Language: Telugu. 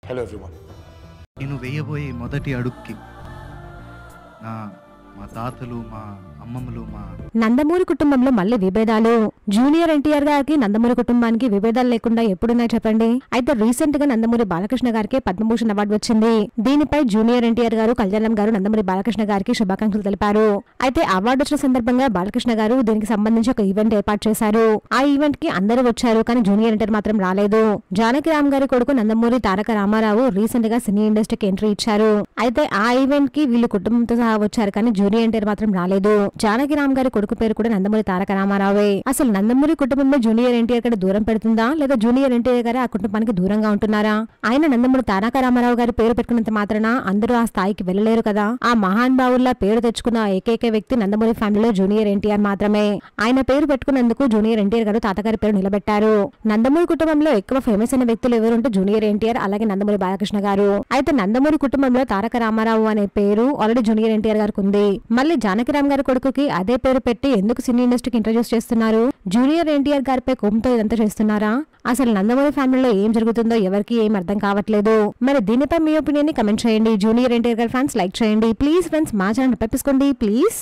Hello everyone. నేను వేయబోయే మొదటి అడుగుకి మా తాతలు, మా అమ్మమ్మలు, నందమూరి కుటుంబంలో మళ్ళీ విభేదాలు. జూనియర్ ఎన్టీఆర్ గారికి నందమూరి కుటుంబానికి విభేదాలు లేకుండా ఎప్పుడున్నాయి చెప్పండి. అయితే రీసెంట్ గా నందమూరి బాలకృష్ణ గారికి పద్మభూషణ్ అవార్డు వచ్చింది. దీనిపై జూనియర్ ఎన్టీఆర్ గారు, కళ్యాణం గారు నందమూరి బాలకృష్ణ గారికి శుభాకాంక్షలు తెలిపారు. అయితే అవార్డు వచ్చిన సందర్భంగా బాలకృష్ణ గారు దీనికి సంబంధించి ఒక ఈవెంట్ ఏర్పాటు చేశారు. ఆ ఈవెంట్ కి అందరూ వచ్చారు, కానీ జూనియర్ ఎన్టీఆర్ మాత్రం రాలేదు. జానకి రామ్ గారి కొడుకు నందమూరి తారక రామారావు రీసెంట్ గా సినీ ఇండస్ట్రీకి ఎంట్రీ ఇచ్చారు. అయితే ఆ ఈవెంట్ కి వీళ్ళు కుటుంబంతో సహా వచ్చారు, కానీ జూనియర్ ఎన్టీఆర్ మాత్రం రాలేదు. జానకి రామ్ గారి కొడుకు పేరు కూడా నందమూరి తారక రామారావే. అసలు నందమూరి కుటుంబమే జూనియర్ ఎన్టీఆర్ కంటే దూరం పెడుతుందా, లేదా జూనియర్ ఎన్టీఆర్ గారు ఆ కుటుంబానికి దూరంగా ఉంటున్నారా? ఆయన నందమూరి తారక రామారావు గారి పేరు పెట్టుకున్నంత మాత్రాన అందరూ ఆ స్థాయికి వెళ్లలేరు కదా. ఆ మహాన్ బావుల్లా పేరు తెచ్చుకున్న ఏకైక వ్యక్తి నందమూరి ఫ్యామిలీలో జూనియర్ ఎన్టీఆర్ మాత్రమే. ఆయన పేరు పెట్టుకున్నందుకు జూనియర్ ఎన్టీఆర్ గారు తాతగారి పేరు నిలబెట్టారు. నందమూరి కుటుంబంలో ఎక్కువ ఫేమస్ అయిన వ్యక్తులు ఎవరుంటే జూనియర్ ఎన్టీఆర్, అలాగే నందమూరి బాలకృష్ణ గారు. అయితే నందమూరి కుటుంబంలో తారక రామారావు అనే పేరు ఆల్రెడీ జూనియర్ ఎన్టీఆర్ గారికి ఉంది. మళ్ళీ జానకి రామ్ గారి కొడుకుకి అదే పేరు పెట్టి ఎందుకు సినీ ఇండస్ట్రీకి ఇంట్రడ్యూస్ చేస్తున్నారు? జూనియర్ ఎన్టీఆర్ గారిపై కోపంతో ఇదంతా చేస్తున్నారా? అసలు నందమూరి ఫ్యామిలీలో ఏం జరుగుతుందో ఎవరికి ఏం అర్థం కావట్లేదు. మరి దీనిపై మీ ఒపీనియన్ ని కమెంట్ చేయండి. జూనియర్ ఎన్టీఆర్ గారి ఫ్యాన్స్ లైక్ చేయండి ప్లీజ్. ఫ్రెండ్స్, మా ఛానల్ పెట్టుకోండి ప్లీజ్.